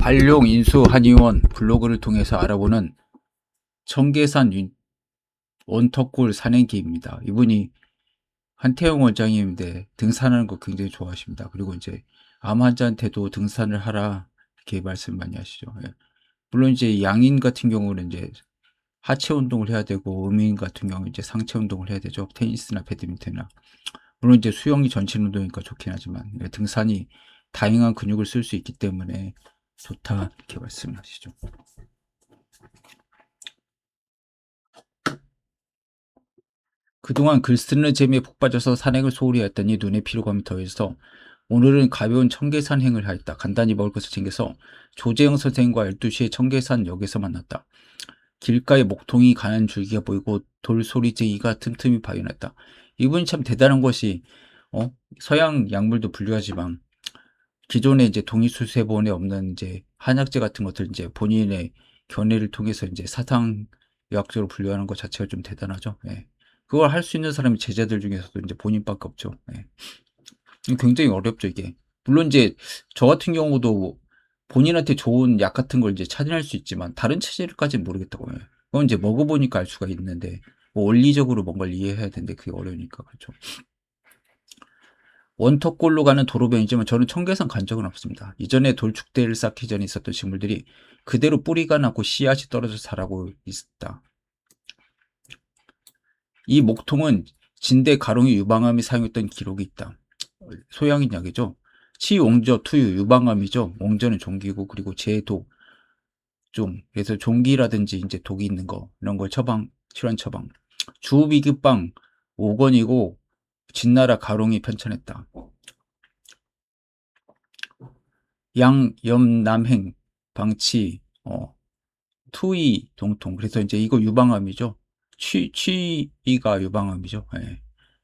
발룡 인수 한의원 블로그를 통해서 알아보는 청계산 원터골 산행기입니다. 이분이 한태용 원장님인데 등산하는 거 굉장히 좋아하십니다. 그리고 이제 암 환자한테도 등산을 하라 이렇게 말씀 많이 하시죠. 예. 물론 이제 양인 같은 경우는 이제 하체 운동을 해야 되고 음인 같은 경우는 이제 상체 운동을 해야 되죠. 테니스나 배드민턴이나. 물론 이제 수영이 전신 운동이니까 좋긴 하지만 등산이 다양한 근육을 쓸 수 있기 때문에 좋다 이렇게 말씀하시죠. 그동안 글 쓰는 재미에 푹 빠져서 산행을 소홀히 했더니 눈에 피로감이 더해서 오늘은 가벼운 청계산행을 하였다. 간단히 먹을 것을 챙겨서 조재영 선생과 12시에 청계산역에서 만났다. 길가에 목통이 가는 줄기가 보이고 돌소리쟁이가 틈틈이 발견했다. 이분이 참 대단한 것이 서양 약물도 분류하지만 기존의 이제 동의수세본에 없는 이제 한약재 같은 것들 이제 본인의 견해를 통해서 이제 사상의학적으로 분류하는 것 자체가 좀 대단하죠. 예. 그걸 할 수 있는 사람이 제자들 중에서도 이제 본인밖에 없죠. 예. 굉장히 어렵죠, 이게. 물론 이제 저 같은 경우도 본인한테 좋은 약 같은 걸 이제 찾아낼 수 있지만 다른 체질까지는 모르겠다고 해요. 그건 이제 먹어보니까 알 수가 있는데 뭐 원리적으로 뭔가를 이해해야 되는데 그게 어려우니까 그렇죠. 원터골로 가는 도로변이지만 저는 청계산 간 적은 없습니다. 이전에 돌축대를 쌓기 전에 있었던 식물들이 그대로 뿌리가 나고 씨앗이 떨어져 자라고 있다. 이 목통은 진대 가롱이 유방암이 사용했던 기록이 있다. 소양인 약이죠. 치옹저 투유 유방암이죠. 옹저는 종기고 그리고 제독 좀 그래서 종기라든지 이제 독이 있는 거 이런 걸 처방 실환 처방. 주비급방 5권이고 진나라 가롱이 편찬했다. 양염남행 방치 투이 동통 그래서 이제 이거 유방암이죠. 취이가 유방암이죠. 예.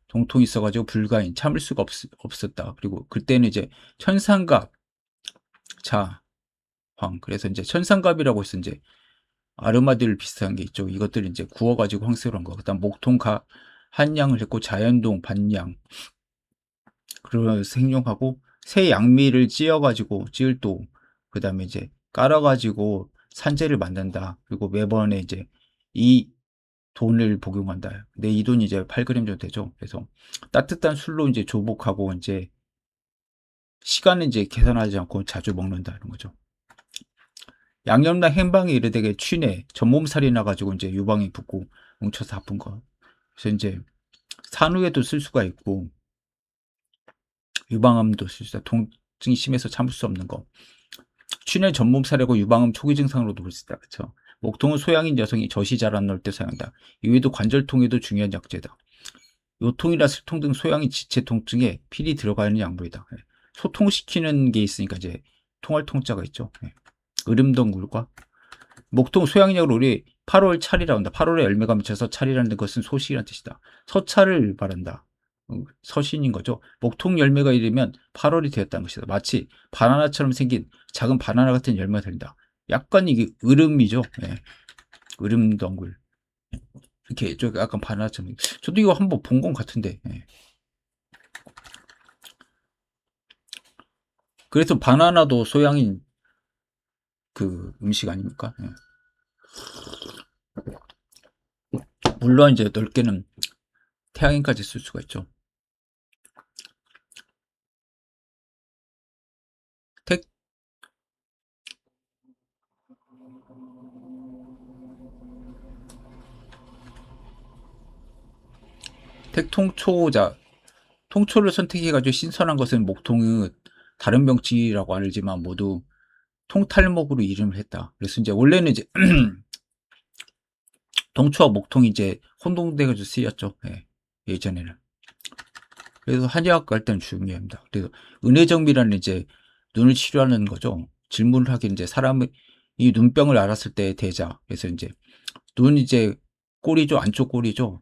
동통이 있어가지고 불가인 참을 수가 없었다. 그리고 그때는 이제 천상갑 자황 그래서 이제 천상갑이라고 해서 이제 아르마딜 비슷한 게 있죠. 이것들 이제 구워가지고 황색으로 한 거. 그다음 목통가 한양을 했고 자연동 반양 그러면 생용하고 새 양미를 찧어가지고 찌을도 그다음에 이제 깔아가지고 산재를 만든다. 그리고 매번에 이제 이 돈을 복용한다. 근데 이 돈이 이제 8g 정도 되죠. 그래서 따뜻한 술로 이제 조복하고 이제 시간은 이제 계산하지 않고 자주 먹는다 이런 거죠. 양념당 행방에 이르되게 취내 전몸살이 나가지고 이제 유방이 붓고 뭉쳐서 아픈 거. 그래서 이제 산후에도 쓸 수가 있고 유방암도 쓸 수 있다. 통증이 심해서 참을 수 없는 거. 취내 전몸살이고 유방암 초기 증상으로도 볼 수 있다. 그렇죠. 목통은 소양인 여성이 젖이 잘 안 나올 때 사용한다. 이외에도 관절통에도 중요한 약재다. 요통이나 슬통 등 소양인 지체 통증에 필히 들어가 있는 약물이다. 소통시키는 게 있으니까 이제 통할 통자가 있죠. 으름덩굴과 목통 소양약으로 우리 8월 찰이라고 한다. 8월에 열매가 맺혀서 찰이라는 것은 소식이라는 뜻이다. 서찰을 말한다. 서신인 거죠. 목통 열매가 이르면 8월이 되었다는 것이다. 마치 바나나처럼 생긴 작은 바나나 같은 열매가 된다. 약간 이게 으름이죠. 예. 으름덩굴. 이렇게 좀 약간 바나나처럼. 저도 이거 한번 본 건 같은데. 예. 그래서 바나나도 소양인 그 음식 아닙니까? 예. 물론 이제 넓게는 태양인까지 쓸 수가 있죠. 택통초자 통초를 선택해가지고 신선한 것은 목통의 다른 병치라고 알지만 모두 통탈목으로 이름을 했다. 그래서 이제 원래는 이제 동초와 목통이 이제 혼동돼가지고 쓰였죠. 예, 예전에는. 그래서 한의학 갈 때는 중요합니다. 그래서 은혜정비라는 이제 눈을 치료하는 거죠. 질문을 하긴 이제 사람이 이 눈병을 알았을 때 대자. 그래서 이제 눈 이제 꼬리죠, 안쪽 꼬리죠,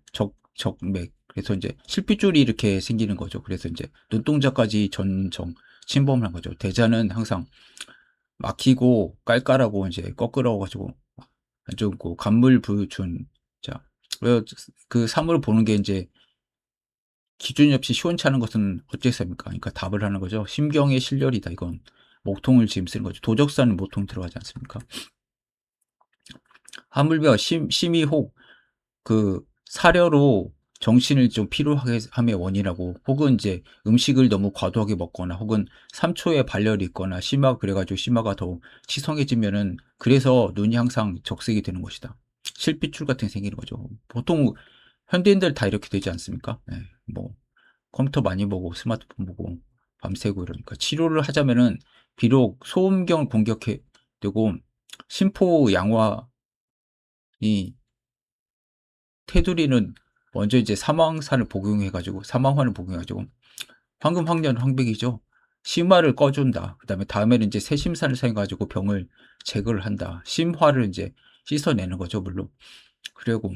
적맥. 그래서 이제 실핏줄이 이렇게 생기는 거죠. 그래서 이제 눈동자까지 전정 침범을 한 거죠. 대자는 항상 막히고 깔깔하고 이제 꺼끌어 가지고 안 좋고 간물 부준 자. 그 사물을 보는 게 이제 기준이 없이 시원찮은 것은 어째서입니까? 그러니까 답을 하는 거죠. 심경의 실렬이다 이건. 목통을 지금 쓰는 거죠. 도적산은 목통 들어가지 않습니까? 하물며 심의혹 그 사려로 정신을 좀 피로하게 함의 원인이라고, 혹은 이제 음식을 너무 과도하게 먹거나, 혹은 3초에 발열이 있거나 심화가 그래가지고 심화가 더 치성해지면은, 그래서 눈이 항상 적색이 되는 것이다. 실핏줄 같은 게 생기는 거죠. 보통 현대인들 다 이렇게 되지 않습니까? 네, 뭐 컴퓨터 많이 보고 스마트폰 보고 밤새고 이러니까. 치료를 하자면은 비록 소음경을 공격해 되고 심포 양화이, 테두리는 먼저 이제 사망산을 복용해가지고, 사망환을 복용해가지고, 황금, 황년, 황백이죠. 심화를 꺼준다. 그 다음에 다음에는 이제 새심산을 사용해가지고 병을 제거를 한다. 심화를 이제 씻어내는 거죠, 물론. 그리고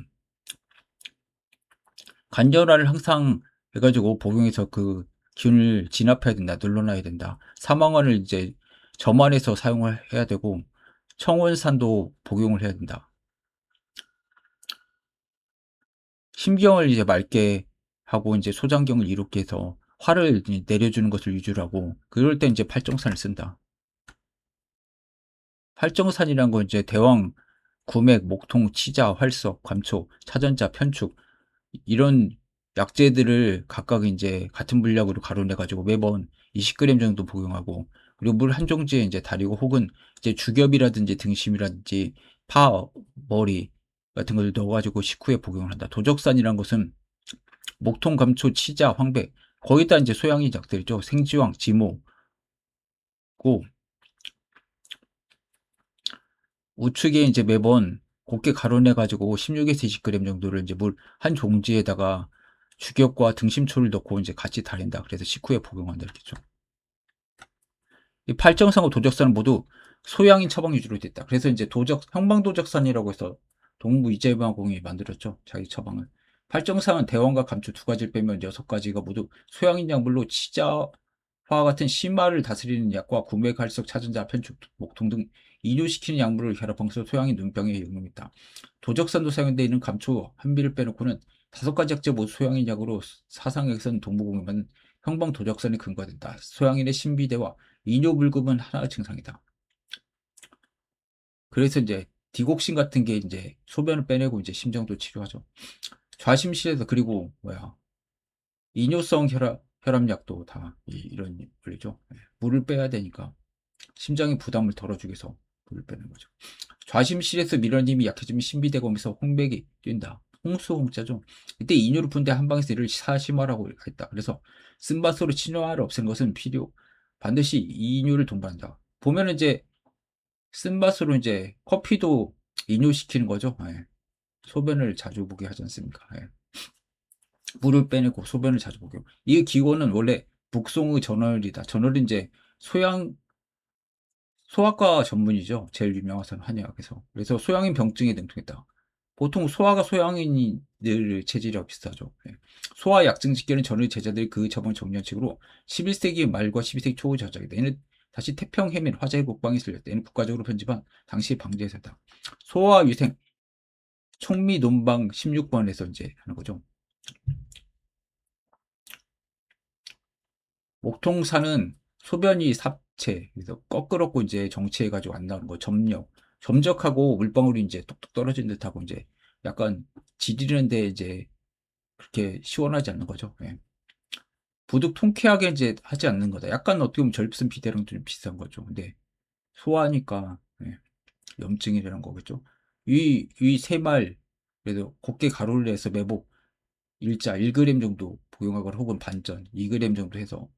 간절화를 항상 해가지고 복용해서 그 기운을 진압해야 된다. 눌러놔야 된다. 사망환을 이제 점안해서 사용을 해야 되고, 청원산도 복용을 해야 된다. 심경을 이제 맑게 하고 이제 소장경을 이롭게 해서 화를 내려주는 것을 위주로 하고, 그럴 때 이제 팔정산을 쓴다. 팔정산이란 건 이제 대왕, 구맥, 목통, 치자, 활석, 감초, 차전자, 편축, 이런 약재들을 각각 이제 같은 분량으로 가루내 가지고 매번 20g 정도 복용하고, 그리고 물 한 종지에 이제 달이고, 혹은 이제 주겹이라든지 등심이라든지 파, 머리 같은 걸 넣어 가지고 식후에 복용을 한다. 도적산이란 것은 목통, 감초, 치자, 황백, 거의 다 이제 소양인 약들이죠. 생지황, 지모고, 우측에 이제 매번 곱게 가루내 가지고 16에서 20g 정도를 이제 물 한 종지에다가 주겹과 등심초를 넣고 이제 같이 달인다. 그래서 식후에 복용한다 이렇게죠. 이 팔정산과 도적산은 모두 소양인 처방 위주로 됐다. 그래서 이제 형방도적산이라고 해서 동부 이재방공이 만들었죠. 자기 처방을. 팔정산은 대왕과 감초 두 가지를 빼면 6가지가 모두 소양인 약물로 치자와 같은 심화를 다스리는 약과 구매 갈석 차전자 편축 목통 등 이뇨시키는 약물을 결합하면서 소양인 눈병에 용용했다. 도적산도 사용되어 있는 감초 한비를 빼놓고는 5가지 약제 모두 소양인 약으로 사상에서는 동부공임은 형방도적산이 근거가 된다. 소양인의 신비대와 이뇨불급은 하나의 증상이다. 그래서 이제 디곡신 같은 게 이제 소변을 빼내고 이제 심정도 치료하죠. 좌심실에서, 그리고 뭐야, 이뇨성 혈압약도 다 이런 원리죠. 물을 빼야 되니까 심장의 부담을 덜어주기 위해서 물을 빼는 거죠. 좌심실에서 밀어님이 약해지면 신비대가 오면서 홍백이 뛴다. 홍수 홍자죠. 이때 이뇨를 푼데 한방에서 이를 사심화라고 했다. 그래서 쓴맛으로 친화를 없앤 것은 반드시 이뇨를 동반한다. 보면은 이제 쓴맛으로 이제 커피도 이뇨시키는 거죠. 예. 소변을 자주 보게 하지 않습니까? 예. 물을 빼내고 소변을 자주 보게. 이 기원은 원래 북송의 전월이다. 전월은 이제 소양 소아과 전문이죠. 제일 유명한 한의학에서. 그래서 소양인 병증에 능통했다. 보통 소아가 소양인들 체질이랑 비슷하죠. 예. 소아 약증 집계는 전의 제자들이 그 저번 정년책으로 11세기 말과 12세기 초 저작이다. 얘는 다시 태평 해민 화재의 국방에 실렸다. 얘는 국가적으로 편집한 당시 방제사다. 소아 위생 총미 논방 16번에서 이제 하는 거죠. 목통사는 소변이 삽체, 그래서 거꾸럽고 이제 정체해가지고 안 나오는 거, 점적하고 물방울이 이제 뚝뚝 떨어진 듯하고 이제 약간 지리는데 이제 그렇게 시원하지 않는 거죠. 예. 부득 통쾌하게 이제 하지 않는 거다. 약간 어떻게 보면 절습 비대랑 좀 비슷한 거죠. 근데 소화하니까 예, 염증이라는 거겠죠. 이 세 말, 그래도 곱게 가루를 내서 매복 일자 1g 정도 복용하거나, 혹은 반전 2g 정도 해서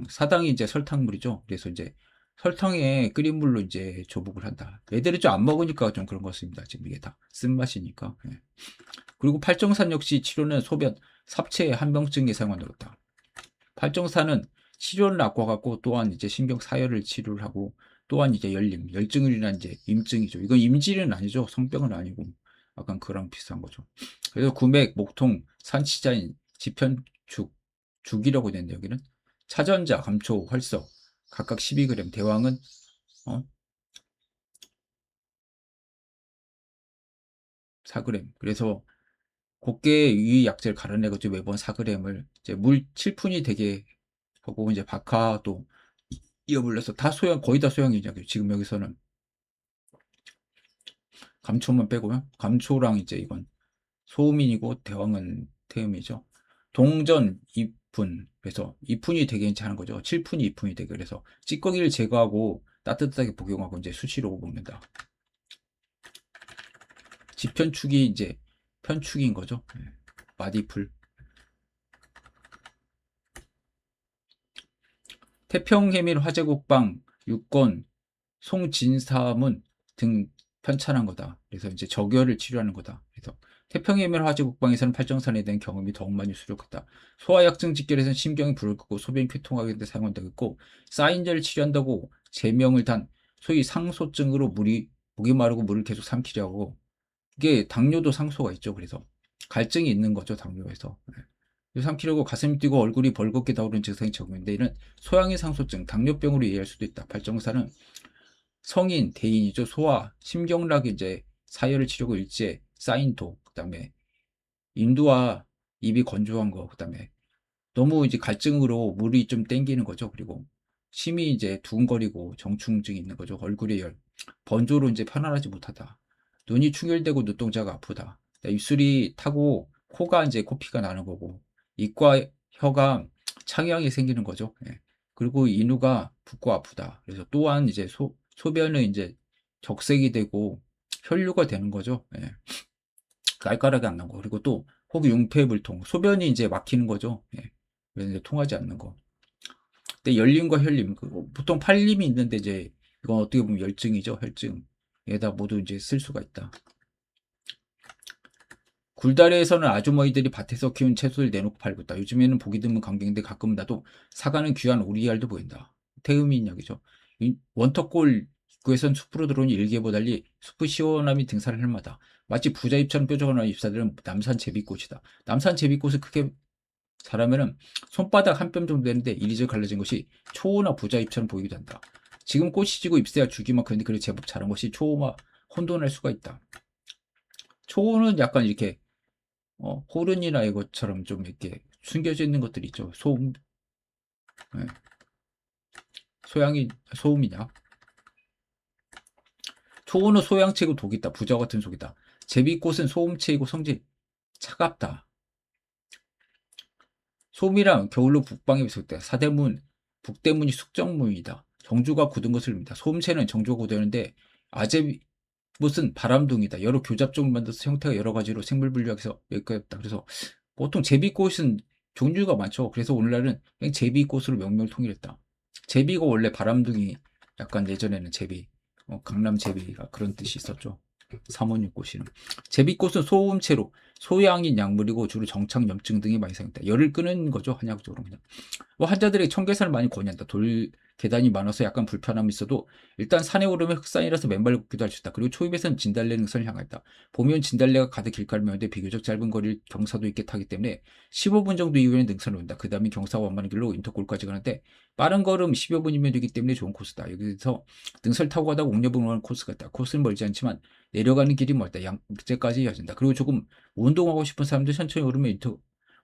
사당이 이제 설탕물이죠. 그래서 이제 설탕에 끓인 물로 이제 조복을 한다. 애들이 좀 안 먹으니까 좀 그런 것 같습니다. 지금 이게 다 쓴맛이니까. 예. 그리고 팔정산 역시 치료는 소변, 삽체의 한병증에 사용한다고. 팔정산은 치료를 바꿔갖고 또한 이제 신경 사열을 치료를 하고, 또한 이제 열증을 인한 이제 임증이죠. 이건 임질은 아니죠. 성병은 아니고 약간 그랑 비슷한 거죠. 그래서 구맥, 목통, 산치자인, 지편축, 죽이라고 되는데 여기는 차전자, 감초, 활석 각각 12g, 대왕은 4g. 그래서 곱게 이 약재를 갈아내가지고 매번 4g을 이제 물 7푼이 되게 하고, 이제 박하도 이어불려서 다 소양, 거의 다 소양이냐. 지금 여기서는 감초만 빼고요. 감초랑 이제 이건 소음인이고 대왕은 태음이죠. 동전, 이푼. 그래서 이푼이 되게 괜찮은 거죠. 7푼이 이푼이 되게. 그래서 찌꺼기를 제거하고 따뜻하게 복용하고 이제 수시로 먹는다. 지편축이 이제 편축인 거죠. 마디풀. 태평해밀 화재국방, 육건, 송진사문 등 편찬한 거다. 그래서 이제 적열을 치료하는 거다. 그래서 태평해밀 화재국방에서는 팔정산에 대한 경험이 더욱 많이 수록했다. 소아약증 직결에서는 심경이 불을 끄고 소변이 쾌통하게 데 사용한다고 했고, 사인제를 치료한다고 제명을 단 소위 상소증으로 목이 마르고 물을 계속 삼키려고. 이게 당뇨도 상소가 있죠. 그래서 갈증이 있는 거죠. 당뇨에서. 삼키려고 가슴이 뛰고 얼굴이 벌겋게 타오르는 증상이 적용인데, 이는 소양의 상소증, 당뇨병으로 이해할 수도 있다. 발정사는 성인, 대인이죠. 소아, 심경락이 이제 사열을 치려고 일제, 사인도, 그 다음에 인두와 입이 건조한 거, 그 다음에 너무 이제 갈증으로 물이 좀 땡기는 거죠. 그리고 심이 이제 두근거리고 정충증이 있는 거죠. 얼굴의 열, 번조로 이제 편안하지 못하다. 눈이 충혈되고 눈동자가 아프다. 입술이 타고 코가 이제 코피가 나는 거고, 입과 혀가 창양이 생기는 거죠. 예. 그리고 인후가 붓고 아프다. 그래서 또한 이제 소변은 이제 적색이 되고 혈류가 되는 거죠. 예. 깔깔하게 안 나고. 그리고 또 혹 융폐불통, 소변이 이제 막히는 거죠. 예. 그래서 이제 통하지 않는 거. 근데 열림과 혈림, 보통 팔림이 있는데 이제 이건 어떻게 보면 열증이죠. 혈증에다 모두 이제 쓸 수가 있다. 굴다리에서는 아주머니들이 밭에서 키운 채소를 내놓고 팔고 있다. 요즘에는 보기 드문 광경인데 가끔 나도 사가는 귀한 오리알도 보인다. 태음인 이야기죠. 원터골 입구에선 숲으로 들어온 일개보 달리 숲의 시원함이 등산을 할 마다 마치 부자입처럼 뾰족한 잎사들은 남산 제비꽃이다. 남산 제비꽃을 크게 자라면은 손바닥 한 뼘 정도 되는데 이리저리 갈라진 것이 초호나 부자잎처럼 보이기도 한다. 지금 꽃이 지고 잎새가 줄기만 크는데 그래 제법 자란 것이 초호와 혼돈할 수가 있다. 초호는 약간 이렇게 호른이나 이것처럼 좀 이렇게 숨겨져 있는 것들이 있죠. 소음, 예. 소양이 소음이냐? 초호는 소양체이고 독이 있다. 부자 같은 속이다. 제비꽃은 소음체이고 성질 차갑다. 소음이랑 겨울로 북방에 비슷했다. 사대문, 북대문이 숙정문이다. 정주가 굳은 것을 의미다. 소음체는 정주가 굳었는데 아제못은 바람둥이다. 여러 교잡종을 만들어서 형태가 여러 가지로 생물 분류학에서 여기까지 다. 그래서 보통 제비꽃은 종류가 많죠. 그래서 오늘날은 그냥 제비꽃으로 명명을 통일했다. 제비가 원래 바람둥이, 약간 예전에는 제비, 강남 제비가 그런 뜻이 있었죠. 사모님 꽃이는. 제비꽃은 소음체로 소양인 약물이고 주로 정착 염증 등이 많이 생긴다. 열을 끄는 거죠. 한약적으로 그냥. 환자들에게 청계산을 많이 권유한다. 계단이 많아서 약간 불편함이 있어도 일단 산에 오르면 흑산이라서 맨발로 걷기도 할 수 있다. 그리고 초입에서는 진달래 능선을 향했다. 봄이면 진달래가 가득 길가를 메우는데 비교적 짧은 거리를 경사도 있게 타기 때문에 15분 정도 이후에는 능선을 온다. 그 다음에 경사와 완만한 길로 인터골까지 가는데 빠른 걸음 15 분이면 되기 때문에 좋은 코스다. 여기서 능선 타고 가다가 옥녀봉을 코스가 있다. 코스는 멀지 않지만 내려가는 길이 멀다. 양재까지 이어진다. 그리고 조금 운동하고 싶은 사람들 천천히 오르면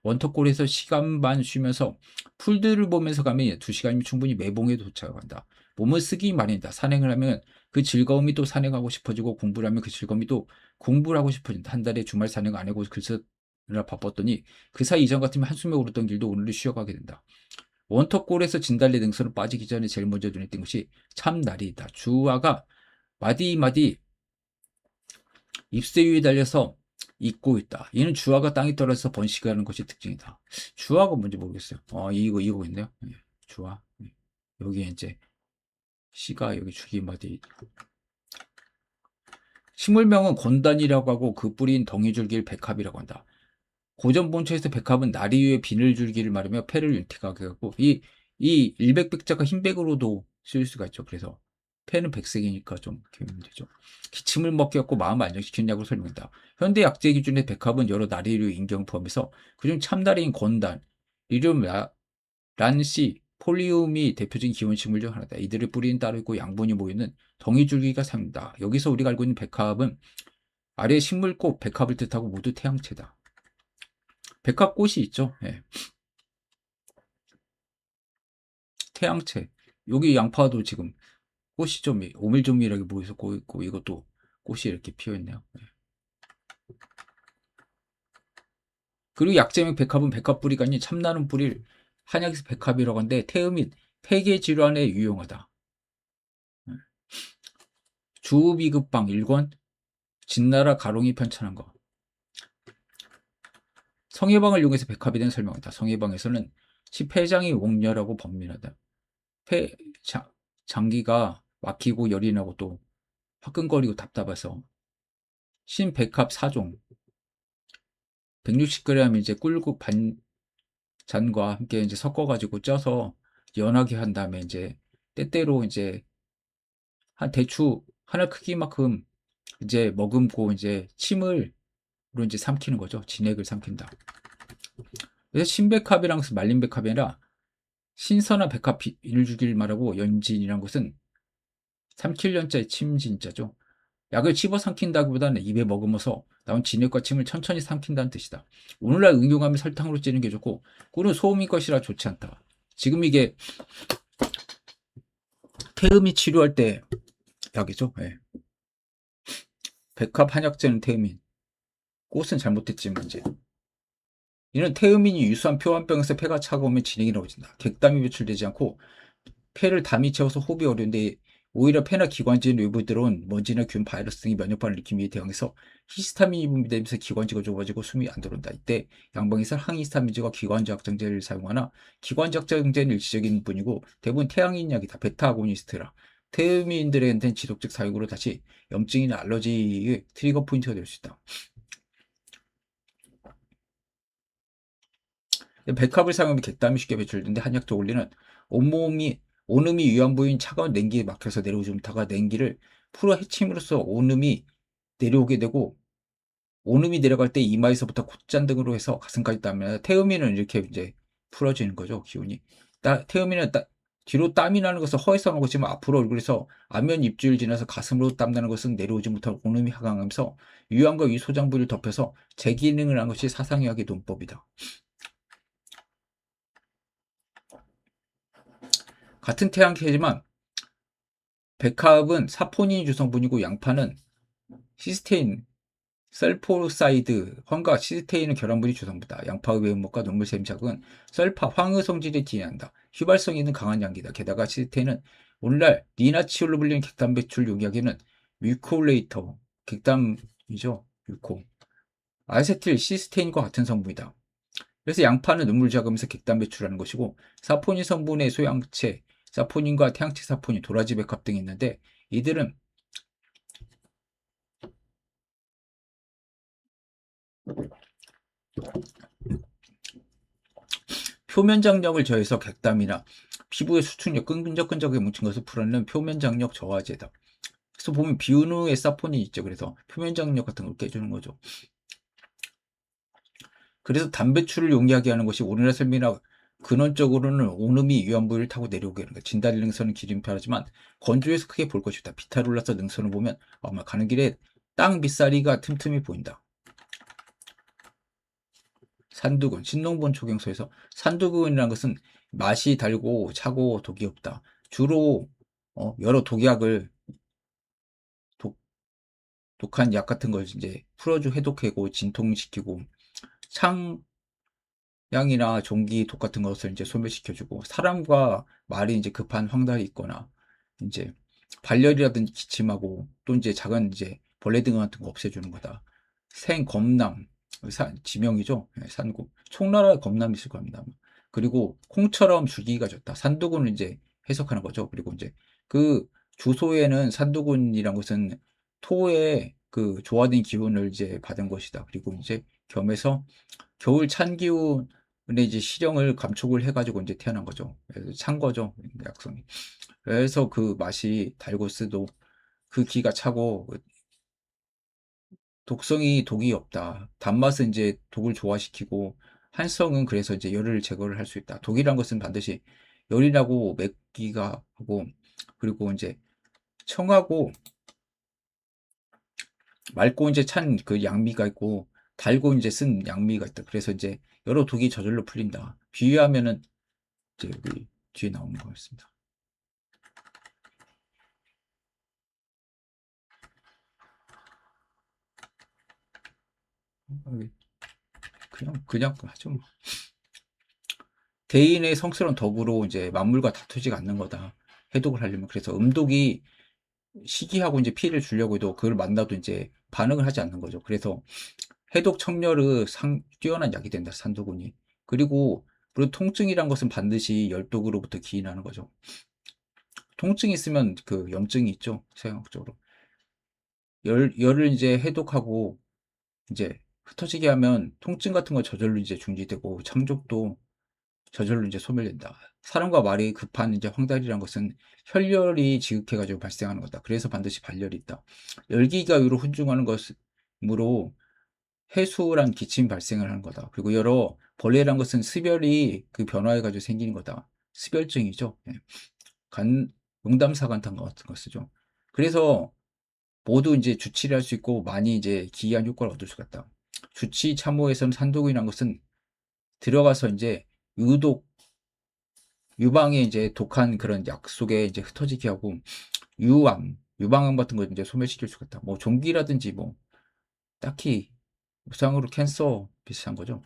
원터골에서 시간 반 쉬면서 풀들을 보면서 가면 2시간이면 충분히 매봉에 도착한다. 몸을 쓰기 마련이다. 산행을 하면 그 즐거움이 또 산행하고 싶어지고, 공부를 하면 그 즐거움이 또 공부를 하고 싶어진다. 한 달에 주말 산행 안 하고 글 쓰느라 바빴더니 그 사이 이전 같으면 한숨에 오르던 길도 오늘은 쉬어가게 된다. 원터골에서 진달래 능선으로 빠지기 전에 제일 먼저 눈에 띈 것이 참나리이다. 주화가 마디마디 잎새 위에 달려서 익고 있다. 이는 주화가 땅에 떨어져서 번식하는 것이 특징이다. 주화가 뭔지 모르겠어요. 이거 있네요. 예, 주화. 예. 여기에 이제 씨가 여기 줄기마디. 식물명은 건단이라고 하고 그 뿌리인 덩이줄기를 백합이라고 한다. 고전 본처에서 백합은 나리 위에 비늘줄기를 말하며 폐를 윤택하게 하고, 이 일백백자가 흰백으로도 쓰일 수가 있죠. 그래서 폐는 백색이니까 좀 기억이 되죠. 기침을 먹게 하고 마음을 안정시키는 약으로 설명한다. 현대 약제 기준의 백합은 여러 나리류 인경 포함해서 그중 참나리인 건단, 리륨 란시, 폴리움이 대표적인 기원식물 중 하나다. 이들의 뿌리는 따로 있고 양분이 모이는 덩이줄기가 사용된다. 여기서 우리가 알고 있는 백합은 아래 식물꽃 백합을 뜻하고 모두 태양체다. 백합꽃이 있죠. 예. 태양체. 여기 양파도 지금 꽃이 좀 오밀조밀하게 보이고 있고 이것도 꽃이 이렇게 피어 있네요. 네. 그리고 약재명 백합은 백합 뿌리가 아닌 참나는 뿌리를 한약에서 백합이라고 하는데 태음 및 폐계 질환에 유용하다. 네. 주비급방 1권 진나라 가롱이 편찬한 거. 성해방을 이용해서 백합이 된 설명이다. 성해방에서는 폐장이 옥렬하고 번민하다. 폐 장기가 막히고 열이 나고 또 화끈거리고 답답해서 신백합 4종 160g 이제 꿀국 반잔과 함께 이제 섞어가지고 쪄서 연하게 한 다음에 이제 때때로 이제 한 대추 하나 크기만큼 이제 머금고 이제 침을 로 이제 삼키는 거죠. 진액을 삼킨다. 그래서 신백합이랑 말린 백합이 아니라 신선한 백합을 주길 말하고 연진이란 것은 삼킬년자의 침진자죠. 약을 씹어 삼킨다기보다는 입에 머금어서 나온 진액과 침을 천천히 삼킨다는 뜻이다. 오늘날 응용하면 설탕으로 찌는 게 좋고 꿀은 소음인 것이라 좋지 않다. 지금 이게 태음이 치료할 때 약이죠. 네. 백합 한약재는 태음인, 꽃은 잘못됐지만 이제 이는 태음인이 유수한 표환병에서 폐가 차가우면 진액이 나오진다. 객담이 배출되지 않고 폐를 담이 채워서 호흡이 어려운데 오히려 폐나 기관지 외부에 들어온 먼지나 균, 바이러스 등이 면역반응을 일으킴에 대항해서 히스타민이 분비되면서 기관지가 좁아지고 숨이 안 들어온다. 이때 양방에서 항히스타민제와 기관지확장제를 사용하나 기관지확장제는 일시적인 뿐이고 대부분 태양인 약이다. 베타아고니스트라. 태음인들한테는 지속적 사용으로 다시 염증이나 알러지의 트리거 포인트가 될 수 있다. 백합을 사용하면 객담이 쉽게 배출되는데 한약적 원리는 온몸이 온음이 위안부인 차가운 냉기에 막혀서 내려오지 못하가 냉기를 풀어 헤침으로써 온음이 내려오게 되고 온음이 내려갈 때 이마에서부터 콧잔 등으로 해서 가슴까지 땀이 태음인은 이렇게 이제 풀어지는 거죠. 기운이. 태음인은 뒤로 땀이 나는 것은 허에서 나는 것이지만 앞으로 얼굴에서 안면 입주를 지나서 가슴으로 땀나는 것은 내려오지 못한 온음이 하강하면서 위안과 위 소장 부위를 덮여서 재기능을 한 것이 사상의학의 논법이다. 같은 태양계지만 백합은 사포닌 주성분이고 양파는 시스테인, 셀포사이드, 황과 시스테인은 결합물이 주성분이다. 양파의 외음목과 녹물샘 작은 셀파, 황의 성질이 뒤난다. 휘발성이 있는 강한 양기다. 게다가 시스테인은 오늘날 니나치올로 불리는 객담 배출 용이하기는 뮤콜레이터, 객담이죠. 뮤코. 아세틸 시스테인과 같은 성분이다. 그래서 양파는 눈물 자금에서 객단 배출하는 것이고 사포닌 성분의 소양체, 사포닌과 태양체 사포닌, 도라지 백합 등이 있는데 이들은 표면 장력을 저해서 객담이나 피부의 수축력, 끈적끈적하게 뭉친 것을 풀어내는 표면 장력 저하제다. 그래서 보면 비누에 사포닌이 있죠. 그래서 표면 장력 같은 걸 깨주는 거죠. 그래서 담배출을 용이하게 하는 것이 오늘날 설명이나 근원적으로는 온음이 위안부를 타고 내려오게 하는 거야. 진다리 능선은 기름편하지만 건조해서 크게 볼 것이다. 비탈올라서 능선을 보면 아마 가는 길에 땅 밑사리가 틈틈이 보인다. 산두근, 신농본 초경서에서 산두근이라는 것은 맛이 달고 차고 독이 없다. 주로 여러 독약을 독한 약 같은 걸 이제 풀어주 해독하고 진통시키고 창양이나 종기 독 같은 것을 이제 소멸시켜주고 사람과 말이 이제 급한 황달이 있거나 이제 발열이라든지 기침하고 또 이제 작은 이제 벌레 등 같은 거 없애주는 거다. 생검남 지명이죠. 산구 총나라 검남이 있을 겁니다. 그리고 콩처럼 줄기가 좋다. 산두군을 이제 해석하는 거죠. 그리고 이제 그 주소에는 산두군이란 것은 토의 그 조화된 기운을 이제 받은 것이다. 그리고 이제 겸해서 겨울 찬 기운의 이제 시령을 감촉을 해가지고 이제 태어난 거죠. 그래서 찬 거죠. 약성이. 그래서 그 맛이 달고 쓰도 그 기가 차고 독성이 독이 없다. 단맛은 이제 독을 조화시키고 한성은 그래서 이제 열을 제거를 할 수 있다. 독이란 것은 반드시 열이 나고 맵기가 하고 그리고 이제 청하고 맑고 이제 찬 그 양미가 있고 달고 이제 쓴 양미가 있다. 그래서 이제 여러 독이 저절로 풀린다. 비유하면은 이제 여기 뒤에 나오는 것 같습니다. 그냥 하죠. 뭐. 대인의 성스러운 덕으로 이제 만물과 다투지 않는 거다. 해독을 하려면. 그래서 음독이 시기하고 이제 피해를 주려고 해도 그걸 만나도 이제 반응을 하지 않는 거죠. 그래서 해독 청렬의 뛰어난 약이 된다. 산두군이. 그리고 물론 통증이란 것은 반드시 열독으로부터 기인하는 거죠. 통증이 있으면 그 염증이 있죠. 서양학적으로. 열을 이제 해독하고 이제 흩어지게 하면 통증 같은 거 저절로 이제 중지되고 창족도 저절로 이제 소멸된다. 사람과 말이 급한 이제 황달이란 것은 혈열이 지극해가지고 발생하는 거다. 그래서 반드시 발열이 있다. 열기가 위로 훈중하는 것으로 해수란 기침 발생을 하는 거다. 그리고 여러 벌레란 것은 습열이 그 변화해가지고 생기는 거다. 습열증이죠. 예. 응담사간탄 같은 거 쓰죠. 그래서 모두 이제 주치를 할 수 있고 많이 이제 기이한 효과를 얻을 수가 있다. 주치 참호에서는 산독이라는 것은 들어가서 이제 유독 유방에 이제 독한 그런 약 속에 이제 흩어지게 하고 유방암 같은 거 이제 소멸시킬 수가 있다. 뭐 종기라든지 뭐 딱히 무상으로 캔서 비슷한 거죠.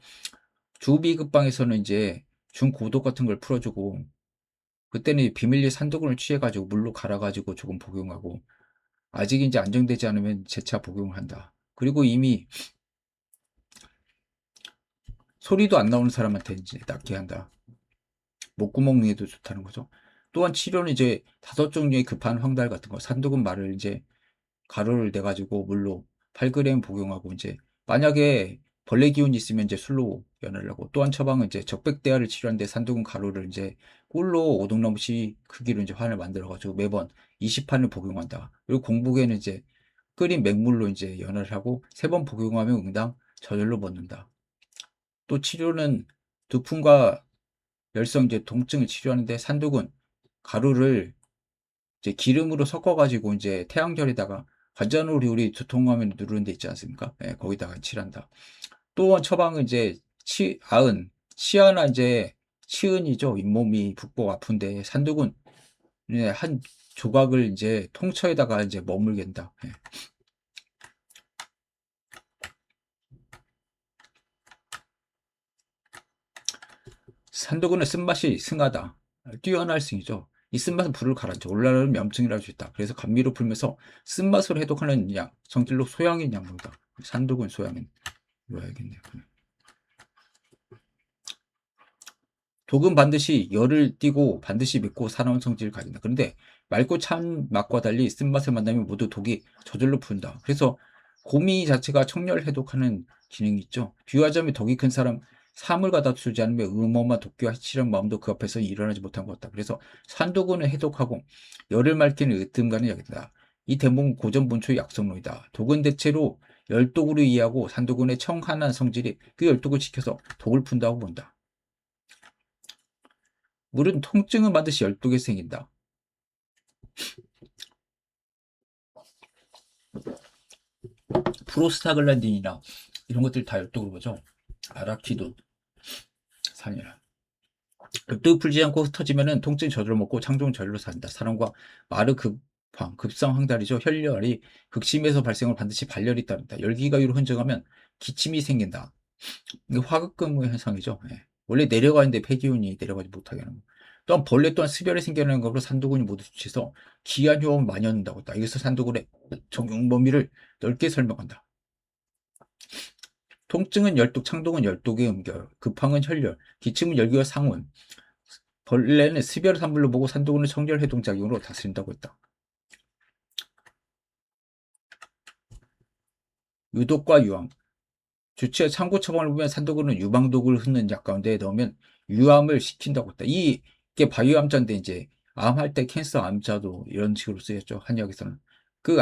주비급방에서는 이제 중고독 같은 걸 풀어주고 그때는 비밀리 산도군을 취해가지고 물로 갈아가지고 조금 복용하고 아직 이제 안정되지 않으면 재차 복용을 한다. 그리고 이미 소리도 안 나오는 사람한테 이제 낫게 한다. 목구멍 능에도 좋다는 거죠. 또한 치료는 이제 5종류의 급한 황달 같은 거, 산두근 말을 이제 가루를 내가지고 물로 8g 복용하고 이제 만약에 벌레 기운이 있으면 이제 술로 연하려고 또한 처방은 이제 적백대화를 치료하는데 산두근 가루를 이제 꿀로 5등넘치 크기로 이제 환을 만들어가지고 매번 20판을 복용한다. 그리고 공복에는 이제 끓인 맹물로 이제 연화를 하고 3번 복용하면 응당 저절로 멎는다. 또 치료는 두통과 열성 이제 통증을 치료하는데 산두근 가루를 이제 기름으로 섞어가지고 이제 태양열에다가 관자놀이 우리 두통하면 누르는 데 있지 않습니까? 예, 거기다가 칠한다. 또한 처방은 이제 치아나 이제 치은이죠. 잇몸이 붓고 아픈데 산두근 한 조각을 이제 통처에다가 이제 머물게 한다. 예. 산두근의 쓴맛이 승하다. 뛰어날 승이죠. 이 쓴맛은 불을 가라앉혀 올라오는 염증이라 할 수 있다. 그래서 감미로 풀면서 쓴맛으로 해독하는 약, 성질로 소양인 약물이다. 산두근 소양인. 이거야겠네요. 독은 반드시 열을 띠고 반드시 맵고 사나운 성질을 가진다. 그런데 맑고 찬 맛과 달리 쓴맛을 만나면 모두 독이 저절로 푼다. 그래서 고미 자체가 청열 해독하는 기능이 있죠. 비유하자면 덕이 큰 사람 삶을 가다투지 않으면 음험한 독기와 치는 마음도 그 앞에서 일어나지 못한 것 같다. 그래서 산독은 해독하고 열을 맑히는 으뜸가는 약이다. 이 대목은 고전 본초의 약성론이다. 독은 대체로 열독으로 이해하고 산독은의 청한한 성질이 그 열독을 지켜서 독을 푼다고 본다. 물은 통증은 반드시 열독에서 생긴다. 프로스타글란딘이나 이런 것들 다 열독으로 보죠. 아라키돈, 산이라. 열독이 풀지 않고 흩어지면은 통증 저절로 먹고 창종 저절로 산다. 사람과 마르 급성 황달이죠. 혈열이 극심해서 발생을 반드시 발열이 따른다. 열기가 위로 흔적하면 기침이 생긴다. 이게 화극근무 현상이죠. 예. 원래 내려가 있는데 폐기운이 내려가지 못하게 하는 거. 또한 벌레 또한 습열이 생겨나는 것으로 산도군이 모두 주치해서 기한 효험을 많이 얻는다고 했다. 이것을 산도군의 적용 범위를 넓게 설명한다. 통증은 열독, 창독은 열독의 음결, 급항은 혈열, 기침은 열기와 상온, 벌레는 습열을 산물로 보고 산도군은 청열 해동작용으로 다스린다고 했다. 유독과 유암. 주치의 참고 처방을 보면 산도군은 유방독을 흩는 약 가운데 넣으면 유암을 식힌다고 했다. 이게 바이오암자인데 이제 암할 때 캔서 암자도 이런 식으로 쓰였죠. 한의학에서는. 그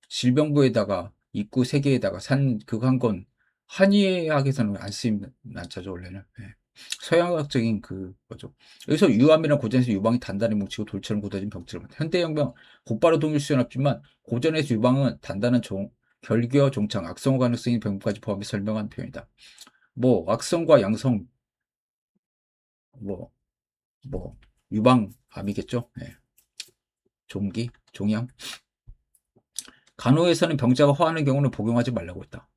질병부에다가 입구 3개에다가 그거 한 건 한의학에서는 안 쓰이는 난자죠, 원래는. 예. 서양학적인 거죠. 여기서 유암이란 고전에서 유방이 단단히 뭉치고 돌처럼 굳어진 병처럼. 현대혁명 곧바로 동일 수연합지만 고전에서 유방은 단단한 결교, 종창, 악성화 가능성인 병까지 포함해 설명한 표현이다. 뭐 악성과 양성, 뭐, 유방암이겠죠. 네. 종양. 간호에서는 병자가 화하는 경우는 복용하지 말라고 했다.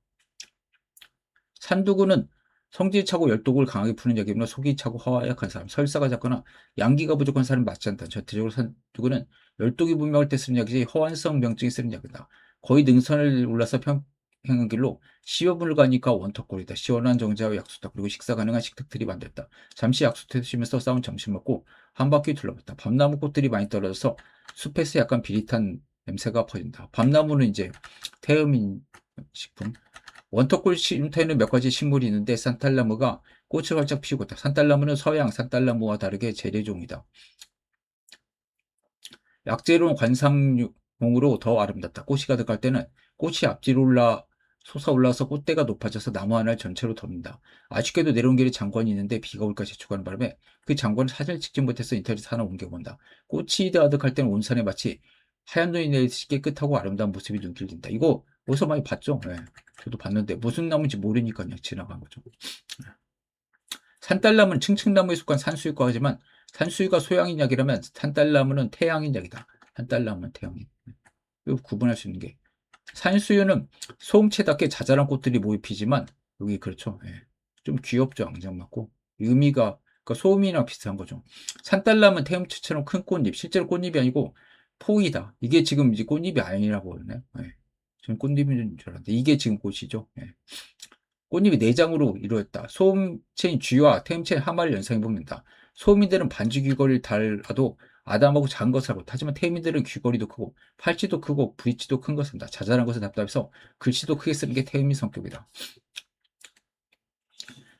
산두구는 성질이 차고 열독을 강하게 푸는 약이므로 속이 차고 허가 약한 사람, 설사가 작거나 양기가 부족한 사람이 맞지 않다. 전체적으로 산두구는 열독이 분명할 때 쓰는 약이지 허환성 병증에 쓰는 약이다. 거의 능선을 올라서 평행한 길로 시효분을 가니까 원턱골이다. 시원한 정자와 약수다. 그리고 식사 가능한 식탁들이 만들었다. 잠시 약수터 드시면서 싸운 점심 먹고 한 바퀴 둘러봤다. 밤나무 꽃들이 많이 떨어져서 숲에서 약간 비릿한 냄새가 퍼진다. 밤나무는 이제 태음인 식품. 원턱골 쉼터에는 몇 가지 식물이 있는데 산딸나무가 꽃을 활짝 피우고 있다. 산딸나무는 서양 산딸나무와 다르게 재래종이다. 약재로는 관상용으로 더 아름답다. 꽃이 가득할 때는 꽃이 앞뒤로 솟아올라서 꽃대가 높아져서 나무 하나를 전체로 덮는다. 아쉽게도 내려온 길에 장관이 있는데 비가 올까 재촉하는 바람에 그 장관을 사진을 찍지 못해서 인터넷에 하나 옮겨본다. 꽃이 가득할 때는 온 산에 마치 하얀 눈이 내리듯이 깨끗하고 아름다운 모습이 눈길 띈다. 이거 어디서 많이 봤죠? 네. 저도 봤는데 무슨 나무인지 모르니까 그냥 지나간 거죠. 산딸나무는 층층나무에 속한 산수유과 하지만 산수유가 소양인 약이라면 산딸나무는 태양인 약이다. 산딸나무는 태양인. 이거 구분할 수 있는 게 산수유는 소음체답게 자잘한 꽃들이 모여 피지만 여기 그렇죠. 예. 좀 귀엽죠. 앙증맞고 의미가 그러니까 소음이랑 비슷한 거죠. 산딸나무는 태음체처럼 큰 꽃잎, 실제로 꽃잎이 아니고 포이다. 이게 지금 이제 꽃잎이 아니라고 그러네. 예. 지금 꽃잎인 줄 알았는데 이게 지금 꽃이죠. 예. 꽃잎이 4장으로 이루어졌다. 소음체인 쥐와 태음체인 하마를 연상해 봅니다. 소음인들은 반지 귀걸이를 달아도 아담하고 작은 것을 하고 하지만 태음인들은 귀걸이도 크고 팔찌도 크고 브릿지도 큰 것을 한다. 자잘한 것은 답답해서 글씨도 크게 쓰는 게 태음인 성격이다.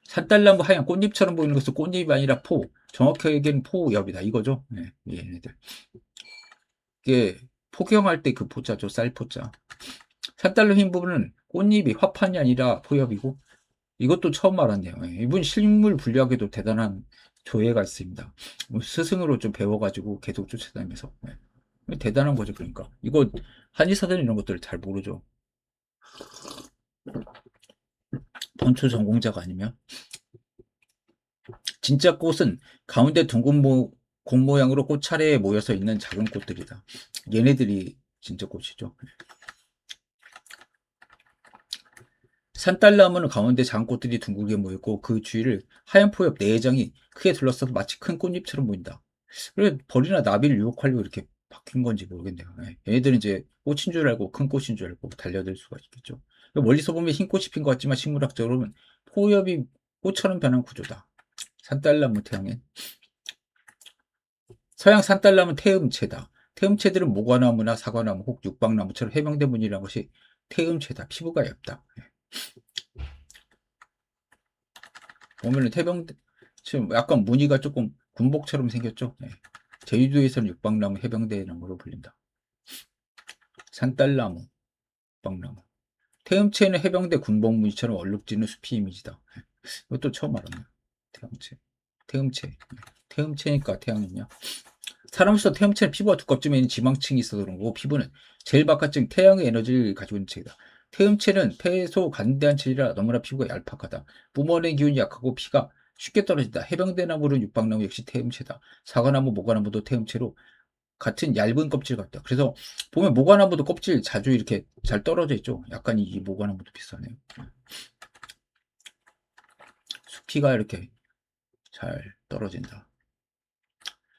산딸나무 하얀 꽃잎처럼 보이는 것은 꽃잎이 아니라 포, 정확히 얘기하면 포엽이다. 이거죠. 네, 얘네들. 이게 포경할 때 그 포자죠. 쌀포자. 산딸나무 흰 부분은 꽃잎이 화판이 아니라 포엽이고 이것도 처음 알았네요. 예, 이분 실물 분류학에도 대단한 조예가 있습니다. 뭐 스승으로 좀 배워가지고 계속 쫓아다니면서. 예. 대단한 거죠, 그러니까. 이거 한의사들은 이런 것들을 잘 모르죠. 본초 전공자가 아니면. 진짜 꽃은 가운데 둥근 공 모양으로 꽃 차례에 모여서 있는 작은 꽃들이다. 얘네들이 진짜 꽃이죠. 산딸나무는 가운데 작은 꽃들이 둥글게 모였고 그 주위를 하얀 포엽 4장이 크게 둘러싸서 마치 큰 꽃잎처럼 보인다. 그래 벌이나 나비를 유혹하려고 이렇게 바뀐 건지 모르겠네요. 예. 얘네들은 이제 꽃인 줄 알고 큰 꽃인 줄 알고 달려들 수가 있겠죠. 멀리서 보면 흰 꽃이 핀 것 같지만 식물학적으로는 포엽이 꽃처럼 변한 구조다. 산딸나무 태양엔 서양 산딸나무 태음체다. 태음체들은 모과나무나 사과나무 혹 육박나무처럼 해병대 무늬라는 것이 태음체다. 피부가 얇다. 예. 보면은 태병대 지금 약간 무늬가 조금 군복처럼 생겼죠. 예. 제주도에서는 육박나무 해병대 이런 거로 불린다. 산딸나무, 육박나무. 태음체는 해병대 군복 무늬처럼 얼룩지는 숲이 이미지다. 예. 이것도 처음 알았네요. 태음체. 태음체. 태음체니까 태양이냐. 사람으로서 태음체는 피부가 두껍지만 지방층이 있어서 그런 거고 피부는 제일 바깥층 태양의 에너지를 가지고 있는 체이다. 태음체는 폐소 간대한 체이라 너무나 피부가 얄팍하다. 뿜어낸 기운이 약하고 피가 쉽게 떨어진다. 해병대나무는 육박나무 역시 태음체다. 사과나무, 모과나무도 태음체로 같은 얇은 껍질 같다. 그래서 보면 모과나무도 껍질 자주 이렇게 잘 떨어져 있죠. 약간 이 모과나무도 비슷하네요. 수피가 이렇게 잘 떨어진다.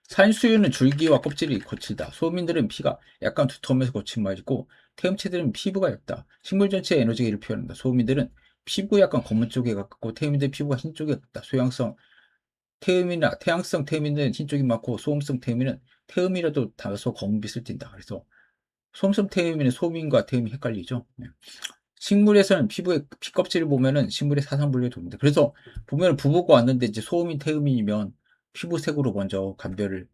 산수유는 줄기와 껍질이 거칠다. 소민들은 피가 약간 두터우면서 거친 맛이고 태음체들은 피부가 얇다. 식물 전체의 에너지를 표현한다. 소민들은 피부 약간 검은 쪽에 가깝고 태음인들 피부가 흰 쪽에 가깝다. 소양성 태음이나 태양성 태음인은 흰 쪽이 많고 소음성 태음인은 태음이라도 다소 검은빛을 띈다. 그래서 소음성 태음인은 소민과 태음이 헷갈리죠. 네. 식물에서는 피부의 피껍질을 보면은 식물의 사상분류에 돕니다. 그래서 보면 부부가 왔는데 이제 소음인 태음인이면 피부색으로 먼저 감별을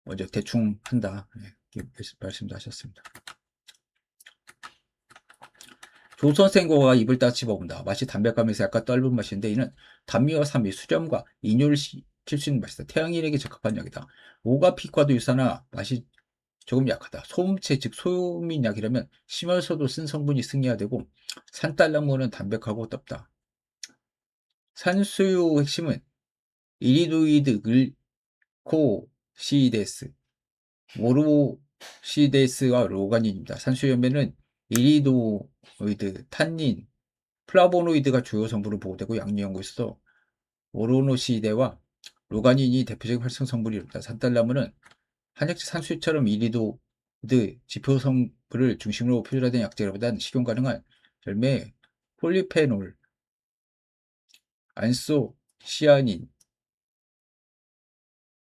먼저 대충 한다. 네, 이렇게 말씀도 하셨습니다. 조선생고가 입을 딱 집어본다. 맛이 담백하면서 약간 떫은 맛인데 이는 단미와 산미, 수렴과 이뇨를 시킬 수 있는 맛이다. 태양인에게 적합한 약이다. 오가피과도 유사나 맛이 조금 약하다. 소음체 즉 소음인약이라면 심해서도 쓴 성분이 승리해야 되고 산딸나무는 담백하고 떫다. 산수유 핵심은 이리도이드 글코시데스 모로시데스와 로가닌입니다. 산수유염에는 이리도이드, 탄닌, 플라보노이드가 주요 성분으로 보고되고 양리 연구에서 오로노시대와 로가닌이 대표적인 활성 성분이 이루다. 산딸나무는 한약재 산수유처럼 이리도드 지표 성분을 중심으로 표준화된 약재보다는 식용 가능한 열매, 폴리페놀, 안소시아닌,